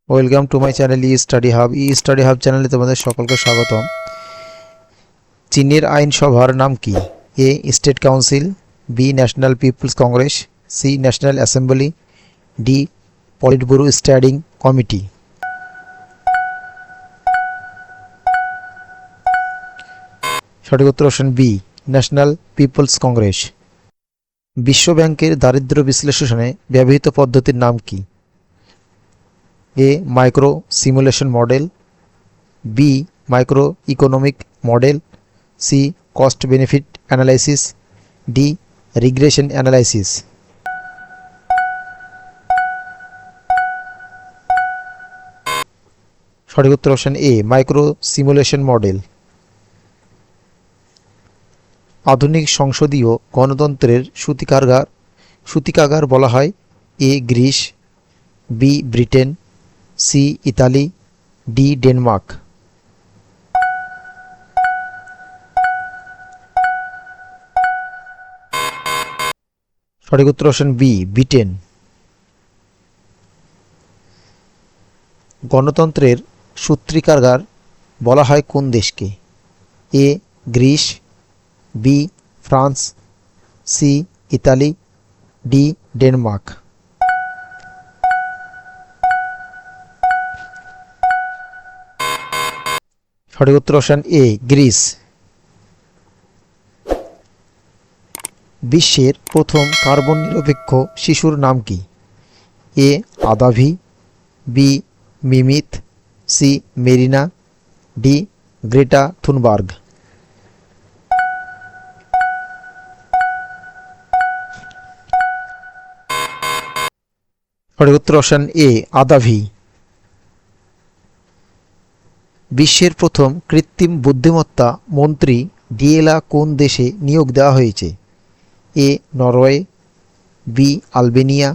Welcome to my channel E study hub. E study hub চ্যানেলে তোমাদের সকলকে স্বাগতম। চীনের আইনসভার নাম কি? A state council, B national people's congress, C national assembly, D politburo standing committee. সঠিক উত্তর option B, national people's congress. বিশ্ব ব্যাংকের দারিদ্র্য বিশ্লেষণে ব্যবহৃত পদ্ধতির নাম কি? A micro simulation model, B micro economic model, C cost benefit analysis, D regression analysis. সঠিক উত্তর option A micro simulation model. আধুনিক সংসদীয় গণতন্ত্রের সূতিকাগার বলা হয়? A Greece, B Britain, C Italy, D Denmark. সঠিক উত্তর অপশন বি ব্রিটেন। গণতন্ত্রের সূত্রিকাগার বলা হয় কোন দেশকে? A Greece, B France, C Italy, D Denmark. সঠিক উত্তর অপশন এ গ্রিস। বিশ্বের প্রথম কার্বন নিরপেক্ষ শিশুর নাম কি? এ আদাভি, বি মিমিত, C Marina, D Greta Thunberg. সঠিক উত্তর অপশন এ আদাভি। বিশ্বের প্রথম কৃত্রিম বুদ্ধিমত্তা মন্ত্রী ডিয়েলা কোন দেশে নিয়োগ দেওয়া হয়েছে? A Norway, B Albania,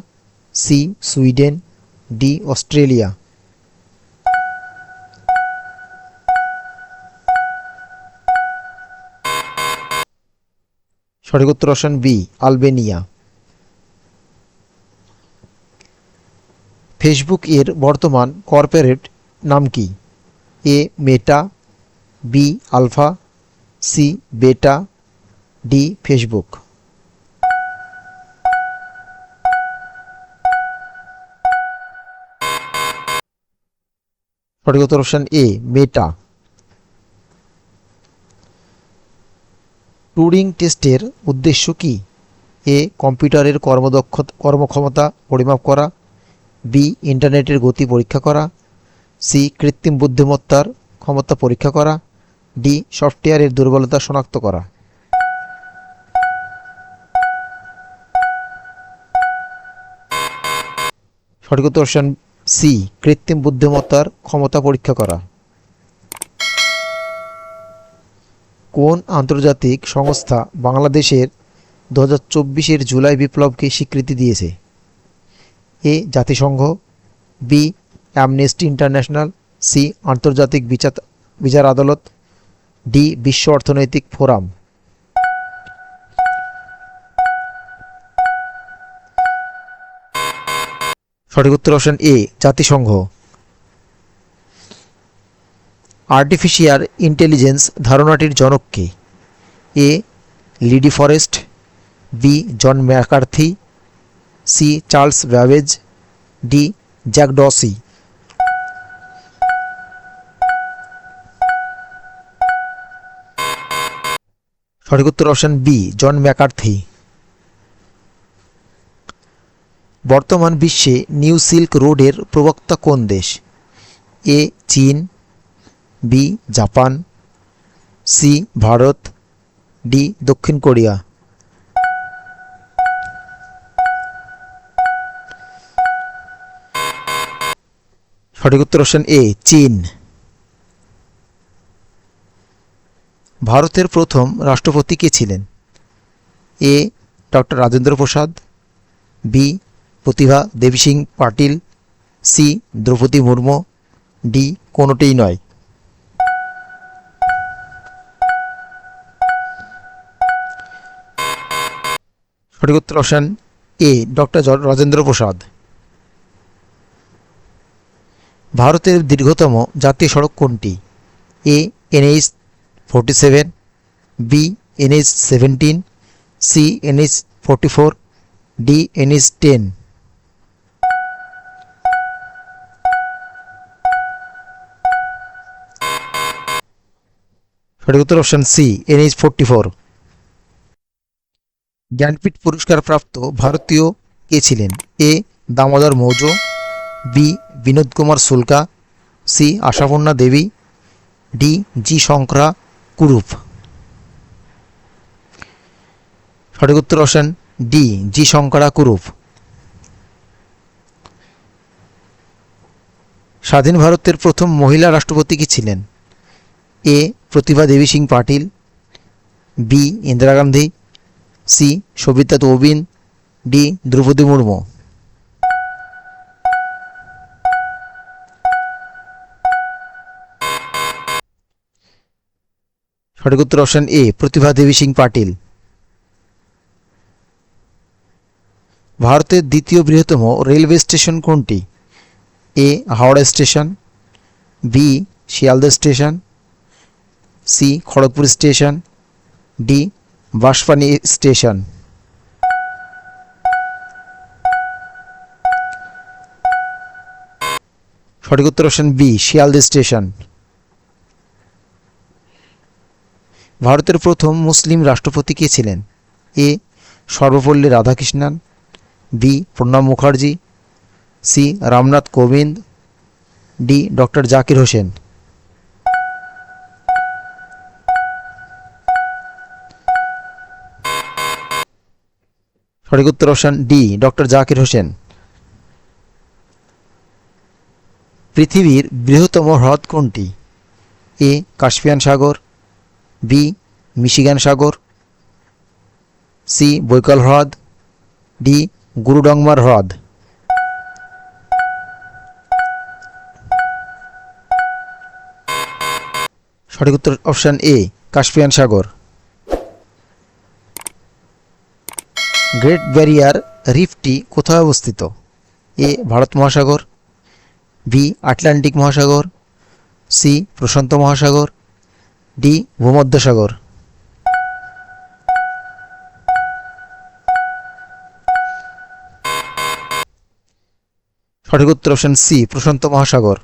C Sweden, D Australia. সঠিক উত্তর অপশন বি আলবেনিয়া। ফেসবুক এর বর্তমান কর্পোরেট নাম কি? এ মেটা, বি আলফা, সি বেটা, ডি ফেসবুক। সঠিক উত্তর অপশন এ মেটা। টুরিং টেস্টের উদ্দেশ্য কি? এ কম্পিউটারের কর্মক্ষমতা পরিমাপ করা, বি ইন্টারনেটের গতি পরীক্ষা করা, সি কৃত্রিম বুদ্ধিমত্তার ক্ষমতা পরীক্ষা করা, ডি সফটওয়্যারের দুর্বলতা শনাক্ত করা। সঠিক উত্তর অপশন সি কৃত্রিম বুদ্ধিমত্তার ক্ষমতা পরীক্ষা করা। কোন আন্তর্জাতিক সংস্থা বাংলাদেশের 2024-এর জুলাই বিপ্লবকে স্বীকৃতি দিয়েছে? এ জাতিসংঘ, বি অ্যামনেস্টি ইন্টারন্যাশনাল, সি আন্তর্জাতিক বিচার আদালত, ডি বিশ্ব অর্থনৈতিক ফোরাম। সঠিক উত্তর অপশন এ জাতিসংঘ। আর্টিফিশিয়াল ইন্টেলিজেন্স ধারণাটির জনক কে? A Lee de Forest, B John McCarthy, C Charles Babbage, D Jack Dorsey. সঠিক উত্তর অপশন বি জন ম্যাকার্থি। বর্তমান বিশ্বে নিউ সিল্ক রোডের প্রবক্তা কোন দেশ? এ চীন, B Japan, C Bharat, D দক্ষিণ কোরিয়া। সঠিক উত্তর অপশন এ চীন। ভারতের প্রথম রাষ্ট্রপতি কে ছিলেন? A doctor Rajendra Prasad, B Pratibha Devi Singh Patil, C Draupadi Murmu, D কোনোটিই নয়। সঠিক উত্তর option A doctor Rajendra Prasad. ভারতের দীর্ঘতম জাতীয় সড়ক কোনটি? A NH 47, B NH 17, C NH 44, D NH 10। সঠিক উত্তর অপশন সি NH 44। জ্ঞানপীঠ পুরস্কার প্রাপ্ত ভারতীয় কে ছিলেন? এ দামোদর মৌজো, বি বিনোদ কুমার সুলকা, সি আশাপূর্ণা দেবী, ডি জি শঙ্করা কুরুপ। সঠিক উত্তর অপশন ডি জি শঙ্করা কুরুপ। স্বাধীন ভারতের প্রথম মহিলা রাষ্ট্রপতি কি ছিলেন? A Pratibha Devi Singh Patil, B Indira Gandhi, C Savita তৌবিন, ডি দ্রৌপদী মুর্মু। সঠিক উত্তর অপশন এ প্রতিভা দেবী সিং পাটিল। ভারতের দ্বিতীয় বৃহত্তম রেলওয়ে স্টেশন কোনটি? A Howrah station, B Sealdah station, C Kharagpur station, D Banspani station. সঠিক উত্তর অপশন বি শিয়ালদা স্টেশন। ভারতের প্রথম মুসলিম রাষ্ট্রপতি কে ছিলেন? A Sarvepalli Radhakrishnan, B Pranab Mukherjee, C Ramnath Kovind, D doctor Zakir Husain. সঠিক উত্তর option D doctor Zakir Husain. পৃথিবীর বৃহত্তম হ্রদ কোনটি? এ কাস্পিয়ান সাগর, বি মিশিগান সাগর, সি বৈকাল হ্রদ, ডি গুরুডংমার হ্রদ। সঠিক উত্তর অপশন এ কাস্পিয়ান সাগর। গ্রেট ব্যারিয়ার রিফটি কোথায় অবস্থিত? এ ভারত মহাসাগর, বি আটলান্টিক মহাসাগর, সি প্রশান্ত মহাসাগর, ডি ভূমধ্যসাগর। সঠিক উত্তর অপশন সি প্রশান্ত মহাসাগর।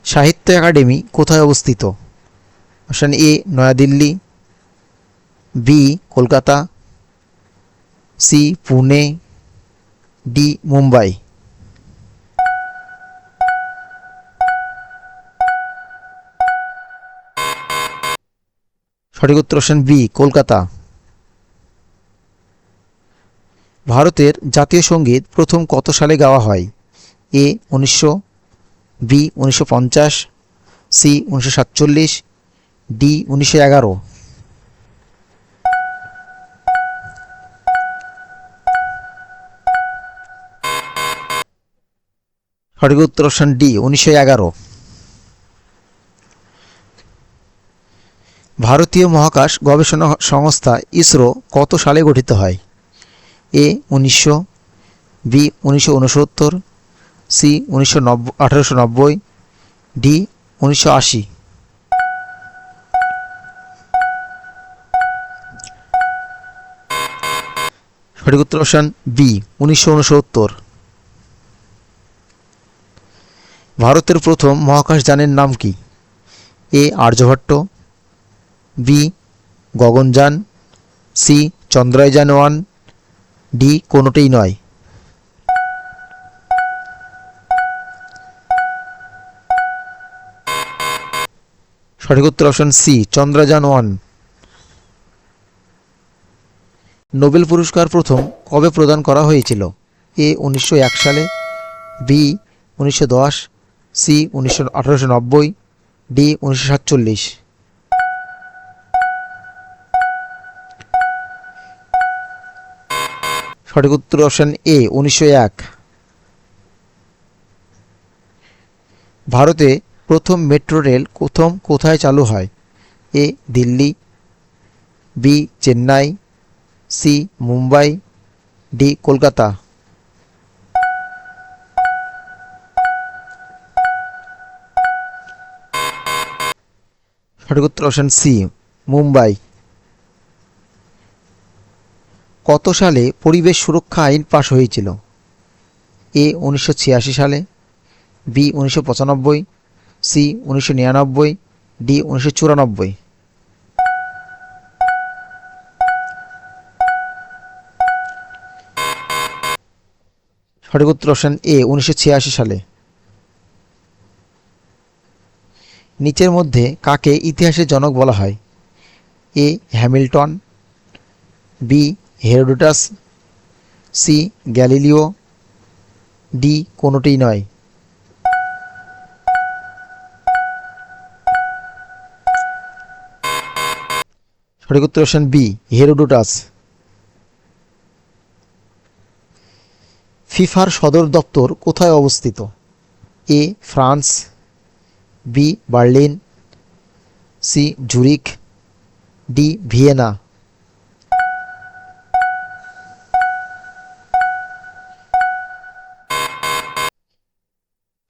সাহিত্য একাডেমি কোথায় অবস্থিত? Option A New Delhi, B Kolkata, C Pune, D Mumbai. সঠিক উত্তর অপশন বি কলকাতা। ভারতের জাতীয় সঙ্গীত প্রথম কত সালে গাওয়া হয়? এ 1900, বি 1950, সি 1947, ডি 1911। সঠিক উত্তর অপশন ডি 1911। ভারতীয় মহাকাশ গবেষণা সংস্থা ইসরো কত সালে গঠিত হয়? এ 1900, বি 1969, সি 1890, ডি 1980। সঠিক উত্তর অপশন বি 1969। ভারতের প্রথম মহাকাশযানের নাম কি? A Aryabhata, B Gaganyaan, C চন্দ্রয়ান-1, ডি কোনোটিই নয়। সঠিক উত্তর অপশন সি চন্দ্রযান-1। নোবেল পুরস্কার প্রথম কবে প্রদান করা হয়েছিল? এ 1901 সালে, বি 1910, সি 1890, ডি 1947। সঠিক উত্তর অপশন এ 1901। ভারতে প্রথম মেট্রো রেল কোথায় চালু হয়? A Delhi, B Chennai, C Mumbai, D Kolkata. সঠিক উত্তর অপশন সি, মুম্বাই। কত সালে পরিবেশ সুরক্ষা আইন পাশ হয়েছিল? এ 1986 সালে, বি 1995, সি 1999, ডি 1994। সঠিক উত্তর অপশন এ 1986 সালে। নিচের মধ্যে কাকে ইতিহাসের জনক বলা হয়? A Hamilton, B Herodotus, C Galileo, D কোনোটিই নয়। সঠিক উত্তর অপশন বি হেরোডোটাস। ফিফার সদর দপ্তর কোথায় অবস্থিত? A France, B Berlin, C Zurich, D Vienna.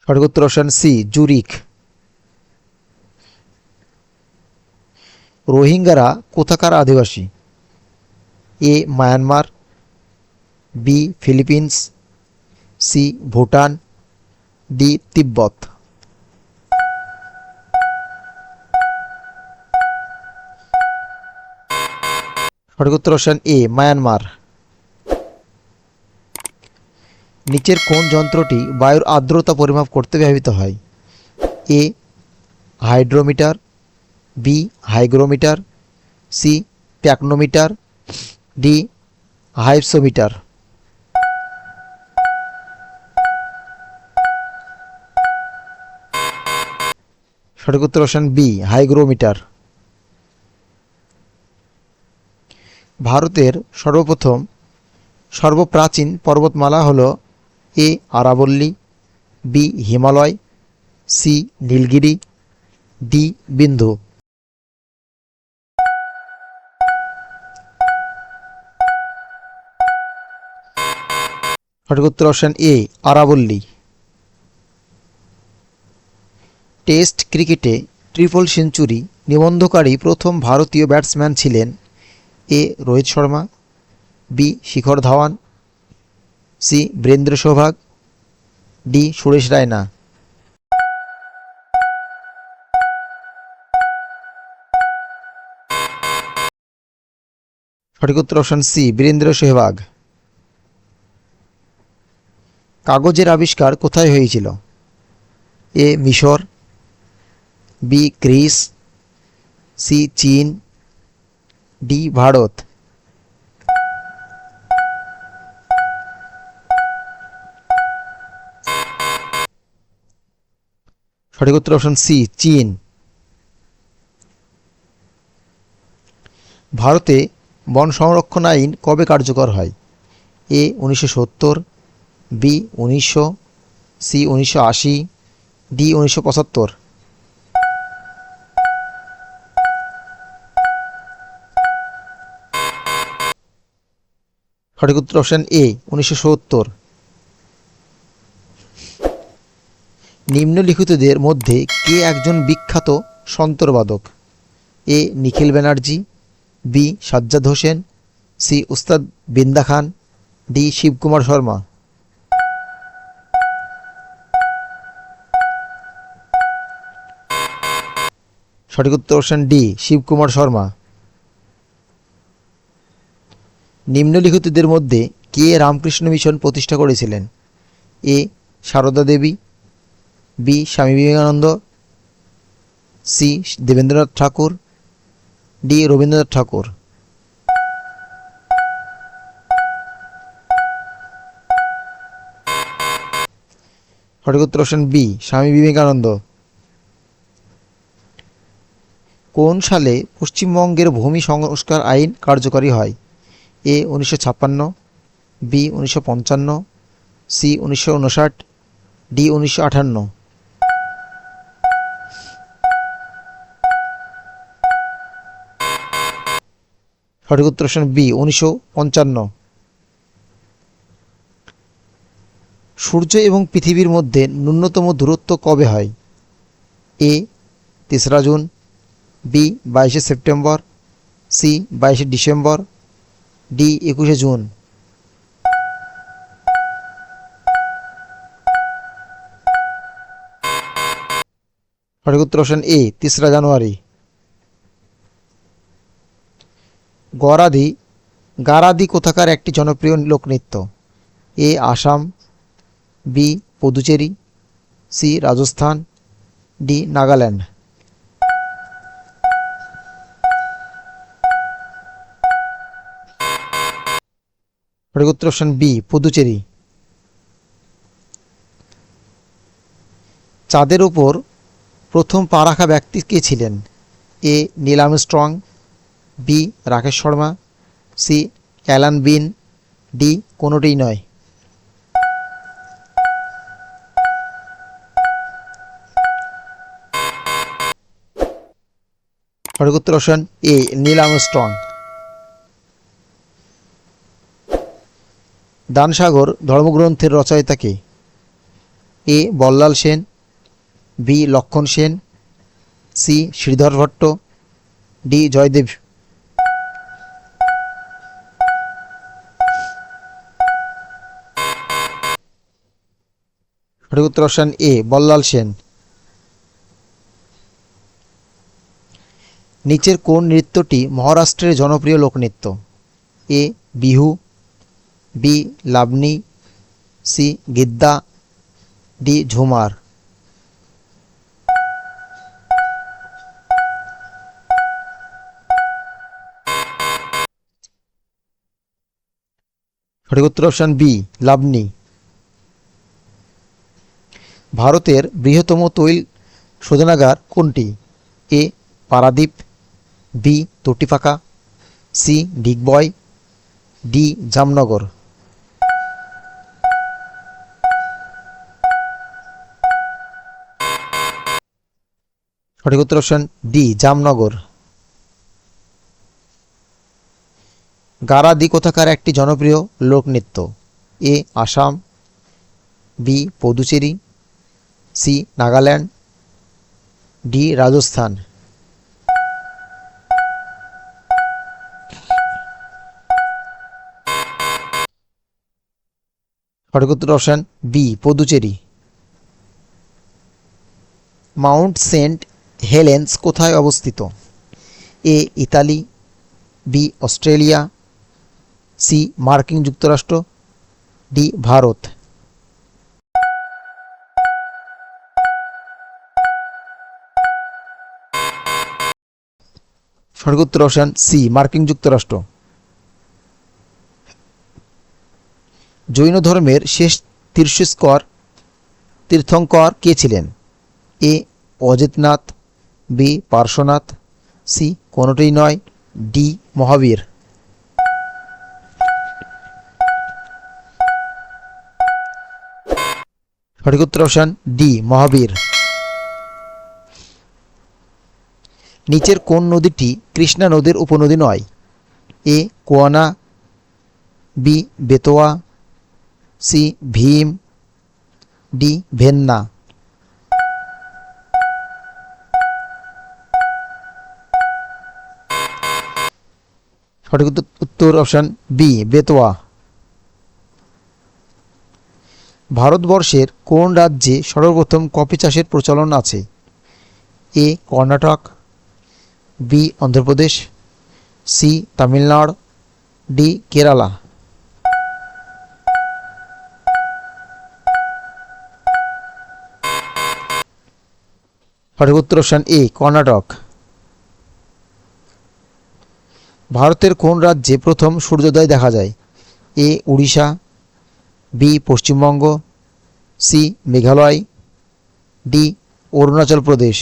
সঠিক উত্তর অপশন সি জুরিক। রোহিঙ্গারা কোথাকার আদিবাসী? A Myanmar, B Philippines, C Bhutan, D Tibet. সঠিক উত্তর অপশন এ মায়ানমার। নিচের কোন যন্ত্রটি বায়ুর আর্দ্রতা পরিমাপ করতে ব্যবহৃত হয়? A hydrometer, B hygrometer, C pycnometer, D hypsometer. সঠিক উত্তর অপশন বি হাইগ্রোমিটার। ভারতের সর্বপ্রাচীন পর্বতমালা হল এ আরাবল্লী, B Himalaya, C Nilgiri, D Vindhya. সঠিক উত্তর অপশন এ আরাবল্লী। টেস্ট ক্রিকেটে ট্রিপল সেঞ্চুরি নিবন্ধকারী প্রথম ভারতীয় ব্যাটসম্যান ছিলেন? A Rohit Sharma, B Shikhar Dhawan, C Virender Sehwag, D Suresh Raina. সঠিক উত্তর অপশন সি বীরেন্দ্র সেহবাগ। কাগজের আবিষ্কার কোথায় হয়েছিল? এ মিশর, বি গ্রিস, সি চীন, ডি ভারত। সঠিক উত্তর অপশন সি চীন। ভারতে বন সংরক্ষণ আইন কবে কার্যকর হয়? এ 1970, বি 1900, সি 1980, ডি 1975। সঠিক উত্তর অপশন এ 1970। নিম্নলিখিতদের মধ্যে কে একজন বিখ্যাত সন্তরবাদক? এ নিখিল ব্যানার্জি, বি সাজ্জাদ হোসেন, সি উস্তাদ বিন্দা খান, ডি শিবকুমার শর্মা। সঠিক উত্তর অপশন ডি শিবকুমার শর্মা। নিম্নলিখিতদের মধ্যে কে রামকৃষ্ণ মিশন প্রতিষ্ঠা করেছিলেন? এ সারদা দেবী, বি স্বামী বিবেকানন্দ, সি দেবেন্দ্রনাথ ঠাকুর, ডি রবীন্দ্রনাথ ঠাকুর। সঠিক উত্তর অপশন বি স্বামী বিবেকানন্দ। কোন সালে পশ্চিমবঙ্গের ভূমি সংস্কার আইন কার্যকরী হয়? এ 1956, বি 1955, সি 1959, ডি 1958। সঠিক উত্তর অপশন বি 1955। সূর্য এবং পৃথিবীর মধ্যে ন্যূনতম দূরত্ব কবে হয়? এ 3 জুন, বি 22শে সেপ্টেম্বর, সি 22শে ডিসেম্বর, ডি 21শে জুন। সঠিক উত্তর অপশন এ 3রা জানুয়ারি। গরাদি গারাদি কোথাকার একটি জনপ্রিয় লোকনৃত্য? A Assam, B Puducherry, C Rajasthan, D Nagaland. সঠিক উত্তর অপশন বি পুদুচেরি। চাঁদের উপর প্রথম পা রাখা ব্যক্তি কে ছিলেন? A Neil Armstrong, B Rakesh Sharma, C Alan Bean, D কোনোটিই নয়। সঠিক উত্তর option A Neil Armstrong. Danasagara ধর্মগ্রন্থের রচয়িতা কে? A Ballal Sen, B Lakshman Sen, C Shridhar Bhatt, D Jaydev. সঠিক উত্তর অপশন এ বল্লাল সেন। নিচের কোন নৃত্যটি মহারাষ্ট্রের জনপ্রিয় লোকনৃত্য? A Bihu, B Lavani, C Giddha, D Jhumar. সঠিক উত্তর অপশন বি লাবণী। ভারতের বৃহত্তম তৈল শোধনাগার কোনটি? A Paradip, B Tatipaka, C Digboi, D Jamnagar. সঠিক উত্তর অপশন ডি জামনগর। গারাদি কোথাকার একটি জনপ্রিয় লোকনৃত্য? A Assam, B Puducherry, C Nagaland, D Rajasthan. সঠিক উত্তর option B Puducherry. Mount Saint Helens কোথায় অবস্থিত? A Italy, B Australia, C মার্কিন যুক্তরাষ্ট্র, ডি ভারত। সঠিক উত্তর অপশন সি মার্কিন যুক্তরাষ্ট্র। জৈন ধর্মের শেষ তীর্থঙ্কর কে ছিলেন? এ অজিতনাথ, বি পার্শ্বনাথ, সি কোনোটিই নয়, ডি মহাবীর। সঠিক উত্তর অপশন ডি মহাবীর। নিচের কোন নদীটি কৃষ্ণা নদীর উপনদী নয়? A Koyna, B Betwa, C Bhima, D Venna. সঠিক উত্তর অপশন বি বেতোয়া। ভারতবর্ষের কোন রাজ্যে সর্বপ্রথম কফি চাষের প্রচলন আছে? A Karnataka, B Andhra Pradesh, C Tamil Nadu, D Kerala. সঠিক উত্তর অপশন এ কর্ণাটক। ভারতের কোন রাজ্যে প্রথম সূর্যোদয় দেখা যায়? A Orissa, B Paschimbanga, C Meghalaya, D Arunachal Pradesh.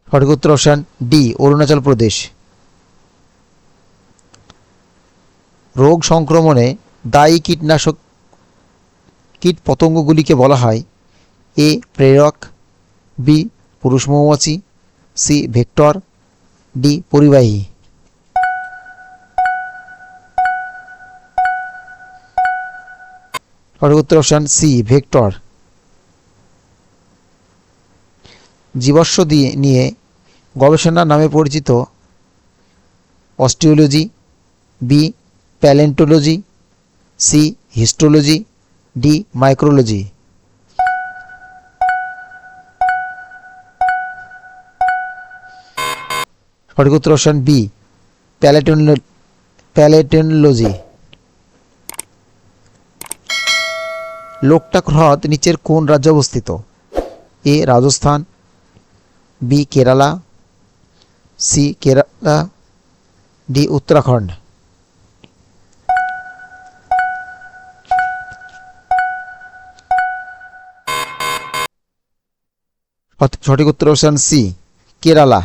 সঠিক উত্তর অপশন ডি অরুণাচল প্রদেশ। রোগ সংক্রমণে দায়ী কীটপতঙ্গগুলিকে বলা হয়? এ প্রেরক, বি পুরুষ মৌমাছি, সি ভেক্টর, ডি পরিবাহী। সঠিক উত্তর অপশন সি, ভেক্টর। জীবাশ্ম নিয়ে গবেষণার নামে পরিচিত osteology, B palaeontology, C histology, D micrology. সঠিক উত্তর অপশন বি, প্যালেটেনলজি। লোকটাক হ্রদ নিচের কোন রাজ্যে অবস্থিত? A Rajasthan, B Kerala, C Kerala, D Uttarakhand. সঠিক উত্তর অপশন সি, কেরালা।